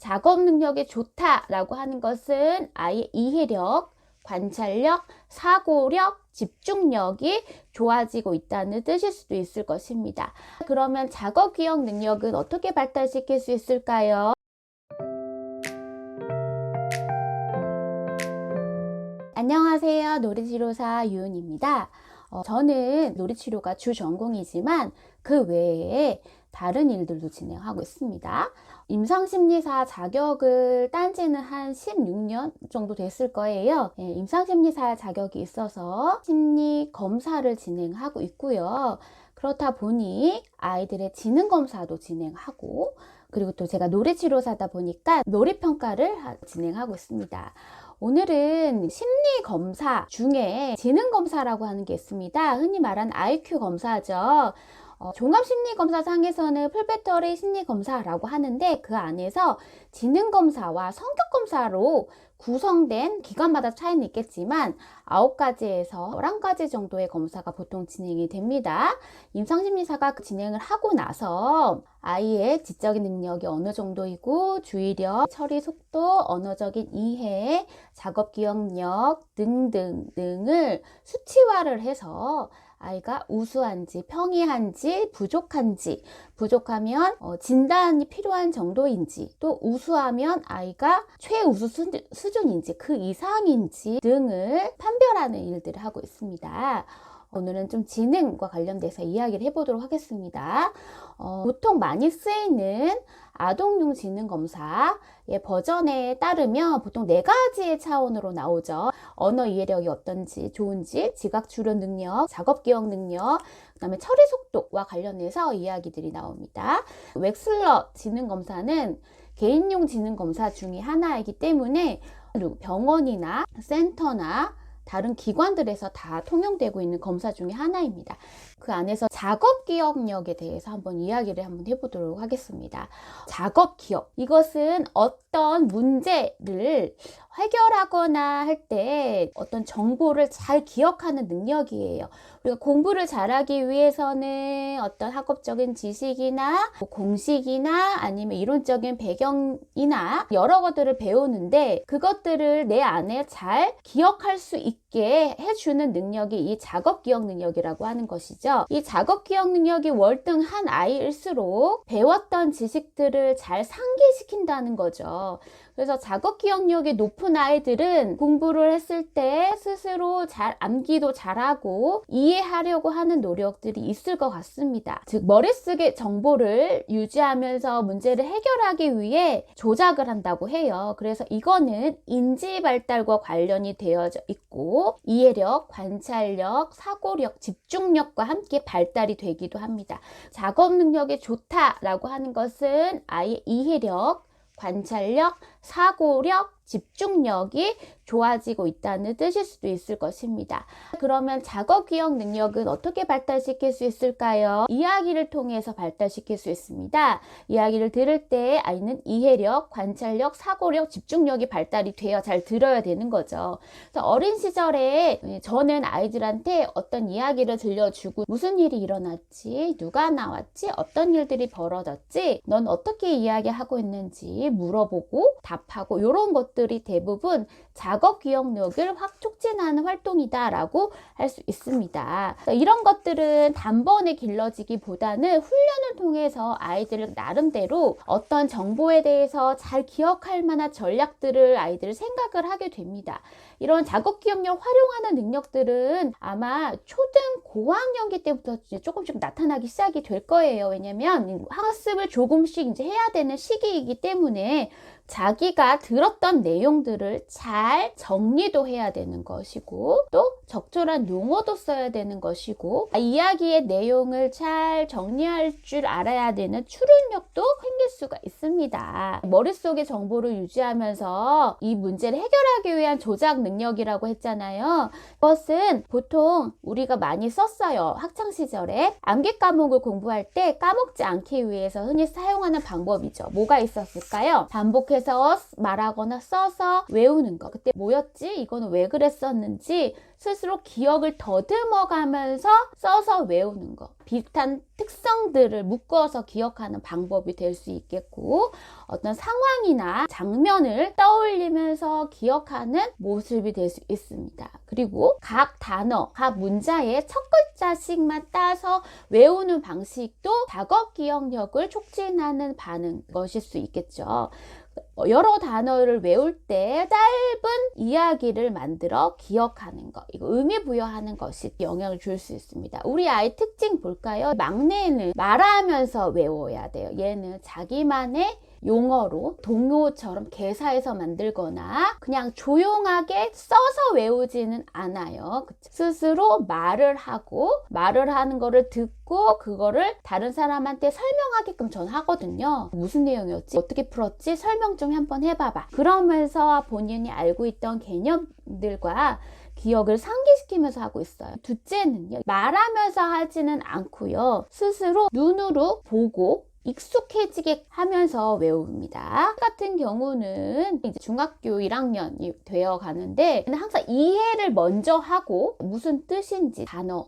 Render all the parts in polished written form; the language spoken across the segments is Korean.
작업 능력이 좋다라고 하는 것은 아이의 이해력, 관찰력, 사고력, 집중력이 좋아지고 있다는 뜻일 수도 있을 것입니다. 그러면 작업 기억 능력은 어떻게 발달시킬 수 있을까요? 안녕하세요. 놀이치료사 유은입니다. 저는 놀이치료가 주 전공이지만 그 외에 다른 일들도 진행하고 있습니다. 임상심리사 자격을 딴 지는 한 16년 정도 됐을 거예요. 임상심리사 자격이 있어서 심리 검사를 진행하고 있고요. 그렇다 보니 아이들의 지능 검사도 진행하고, 그리고 또 제가 놀이치료사다 보니까 놀이평가를 진행하고 있습니다. 오늘은 심리 검사 중에 지능 검사라고 하는 게 있습니다. 흔히 말하는 IQ 검사죠. 종합심리검사상에서는 풀배터리 심리검사라고 하는데, 그 안에서 지능검사와 성격검사로 구성된, 기관마다 차이는 있겠지만 9가지에서 11가지 정도의 검사가 보통 진행이 됩니다. 임상심리사가 진행을 하고 나서 아이의 지적인 능력이 어느 정도이고, 주의력, 처리 속도, 언어적인 이해, 작업 기억력 등등을 수치화를 해서 아이가 우수한지, 평이한지, 부족한지, 부족하면 진단이 필요한 정도인지, 또 우수하면 아이가 최우수 수준인지, 그 이상인지 등을 판별하는 일들을 하고 있습니다. 오늘은 좀 지능과 관련돼서 이야기를 해보도록 하겠습니다. 보통 많이 쓰이는 아동용 지능검사의 버전에 따르면 보통 4가지의 차원으로 나오죠. 언어 이해력이 어떤지, 좋은지, 지각 추론 능력, 작업 기억 능력, 그 다음에 처리 속도와 관련해서 이야기들이 나옵니다. 웩슬러 지능검사는 개인용 지능검사 중에 하나이기 때문에 병원이나 센터나 다른 기관들에서 다 통용되고 있는 검사 중에 하나입니다. 그 안에서 작업 기억력에 대해서 한번 이야기를 해보도록 하겠습니다. 작업 기억. 이것은 어떤 문제를 해결하거나 할 때 어떤 정보를 잘 기억하는 능력이에요. 우리가 공부를 잘하기 위해서는 어떤 학업적인 지식이나 공식이나 아니면 이론적인 배경이나 여러 것들을 배우는데, 그것들을 내 안에 잘 기억할 수 있게 해주는 능력이 이 작업 기억 능력이라고 하는 것이죠. 이 작업 기억 능력이 월등한 아이일수록 배웠던 지식들을 잘 상기시킨다는 거죠. 그래서 작업 기억력이 높은 아이들은 공부를 했을 때 스스로 잘 암기도 잘하고 이해하려고 하는 노력들이 있을 것 같습니다. 즉, 머릿속에 정보를 유지하면서 문제를 해결하기 위해 조작을 한다고 해요. 그래서 이거는 인지 발달과 관련이 되어져 있고, 이해력, 관찰력, 사고력, 집중력과 함께 발달이 되기도 합니다. 작업 능력이 좋다라고 하는 것은 아이의 이해력, 관찰력, 사고력, 집중력이 좋아지고 있다는 뜻일 수도 있을 것입니다. 그러면 작업 기억 능력은 어떻게 발달시킬 수 있을까요? 이야기를 통해서 발달시킬 수 있습니다. 이야기를 들을 때 아이는 이해력, 관찰력, 사고력, 집중력이 발달이 되어 잘 들어야 되는 거죠. 그래서 어린 시절에 저는 아이들한테 어떤 이야기를 들려주고, 무슨 일이 일어났지, 누가 나왔지, 어떤 일들이 벌어졌지, 넌 어떻게 이야기하고 있는지 물어보고 답하고, 이런 것들이 대부분 작업 기억력을 확 촉진하는 활동이다 라고 할 수 있습니다. 이런 것들은 단번에 길러지기보다는 훈련을 통해서 아이들을 나름대로 어떤 정보에 대해서 잘 기억할 만한 전략들을 아이들을 생각을 하게 됩니다. 이런 작업 기억력 활용하는 능력들은 아마 초등 고학년기 때부터 조금씩 나타나기 시작이 될 거예요. 왜냐면 학습을 조금씩 이제 해야 되는 시기이기 때문에 자기가 들었던 내용들을 잘 정리도 해야 되는 것이고, 또 적절한 용어도 써야 되는 것이고, 이야기의 내용을 잘 정리할 줄 알아야 되는 추론력도 생길 수가 있습니다. 머릿속에 정보를 유지하면서 이 문제를 해결하기 위한 조작 능력이라고 했잖아요. 그것은 보통 우리가 많이 썼어요. 학창시절에 암기 과목을 공부할 때 까먹지 않기 위해서 흔히 사용하는 방법이죠. 뭐가 있었을까요? 반복해서 말하거나 써서 외우는 거. 그때 뭐였지? 이거는 왜 그랬었는지 스스로 기억을 더듬어 가면서 써서 외우는 거. 비슷한 특성들을 묶어서 기억하는 방법이 될 수 있겠고, 어떤 상황이나 장면을 떠올리면서 기억하는 모습이 될 수 있습니다. 그리고 각 단어, 각 문자의 첫 글자씩만 따서 외우는 방식도 작업 기억력을 촉진하는 것일 수 있겠죠. 여러 단어를 외울 때 짧은 이야기를 만들어 기억하는 것, 이거 의미 부여하는 것이 영향을 줄 수 있습니다. 우리 아이 특징 볼까요? 막내는 말하면서 외워야 돼요. 얘는 자기만의 용어로 동요처럼 개사해서 만들거나 그냥 조용하게 써서 외우지는 않아요. 스스로 말을 하고 말을 하는 거를 듣고 그거를 다른 사람한테 설명하게끔 전 하거든요. 무슨 내용이었지? 어떻게 풀었지? 설명 좀 한번 해봐봐. 그러면서 본인이 알고 있던 개념들과 기억을 상기시키면서 하고 있어요. 둘째는요, 말하면서 하지는 않고요. 스스로 눈으로 보고 익숙해지게 하면서 외웁니다. 같은 경우는 이제 중학교 1학년이 되어 가는데 항상 이해를 먼저 하고 무슨 뜻인지 단어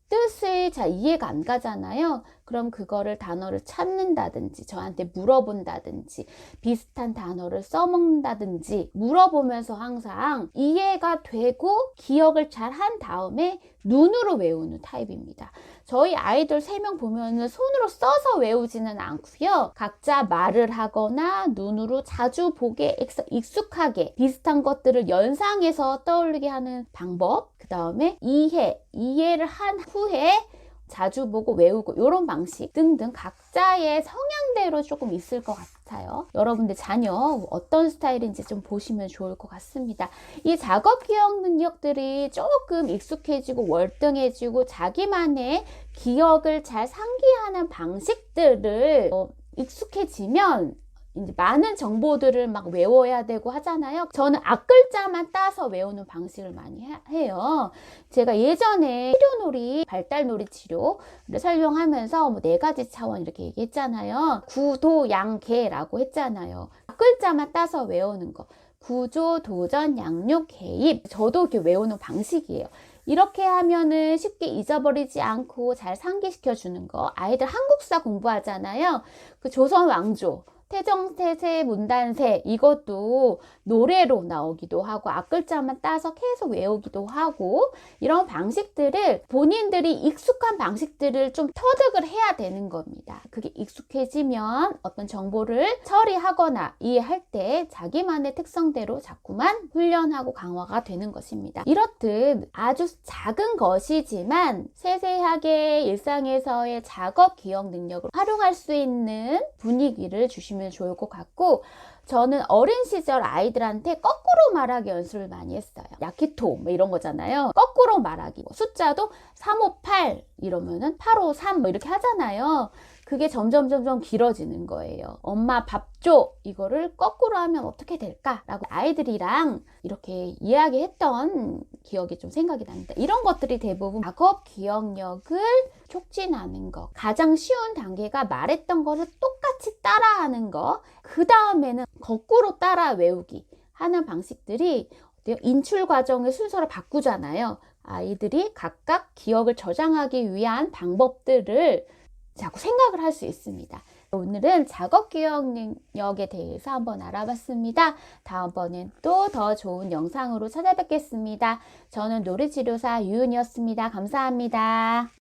뜻을 잘 이해가 안 가잖아요. 그럼 그거를 단어를 찾는다든지 저한테 물어본다든지 비슷한 단어를 써먹는다든지 물어보면서 항상 이해가 되고 기억을 잘 한 다음에 눈으로 외우는 타입입니다. 저희 아이들 3명 보면은 손으로 써서 외우지는 않고요. 각자 말을 하거나 눈으로 자주 보게 익숙하게 비슷한 것들을 연상해서 떠올리게 하는 방법, 그 다음에 이해를 한 후에 자주 보고 외우고 이런 방식 등등 각자의 성향대로 조금 있을 것 같아요. 여러분들 자녀 어떤 스타일인지 좀 보시면 좋을 것 같습니다. 이 작업 기억 능력들이 조금 익숙해지고 월등해지고 자기만의 기억을 잘 상기하는 방식들을 익숙해지면 이제 많은 정보들을 막 외워야 되고 하잖아요. 저는 앞글자만 따서 외우는 방식을 많이 해요. 제가 예전에 치료놀이, 발달놀이 치료를 설명하면서 뭐 4가지 차원 이렇게 얘기했잖아요. 구도, 양, 개라고 했잖아요. 앞글자만 따서 외우는 거. 구조, 도전, 양육, 개입. 저도 이렇게 외우는 방식이에요. 이렇게 하면은 쉽게 잊어버리지 않고 잘 상기시켜 주는 거. 아이들 한국사 공부하잖아요. 그 조선 왕조. 태정세세 문단세 이것도 노래로 나오기도 하고 앞글자만 따서 계속 외우기도 하고 이런 방식들을 본인들이 익숙한 방식들을 좀 터득을 해야 되는 겁니다. 그게 익숙해지면 어떤 정보를 처리하거나 이해할 때 자기만의 특성대로 자꾸만 훈련하고 강화가 되는 것입니다. 이렇듯 아주 작은 것이지만 세세하게 일상에서의 작업 기억 능력을 활용할 수 있는 분위기를 주시면 좋을 것 같고 저는 어린 시절 아이들한테 거꾸로 말하기 연습을 많이 했어요. 야키토 뭐 이런 거잖아요. 거꾸로 말하기. 숫자도 358 이러면은 853 뭐 이렇게 하잖아요. 그게 점점 길어지는 거예요. 엄마 밥 줘! 이거를 거꾸로 하면 어떻게 될까? 라고 아이들이랑 이렇게 이야기했던 기억이 좀 생각이 납니다. 이런 것들이 대부분 작업 기억력을 촉진하는 거. 가장 쉬운 단계가 말했던 것을 똑같이 따라하는 거. 그 다음에는 거꾸로 따라 외우기 하는 방식들이 인출 과정의 순서를 바꾸잖아요. 아이들이 각각 기억을 저장하기 위한 방법들을 자꾸 생각을 할 수 있습니다. 오늘은 작업 기억력에 대해서 한번 알아봤습니다. 다음번엔 또 더 좋은 영상으로 찾아뵙겠습니다. 저는 놀이치료사 유은이었습니다. 감사합니다.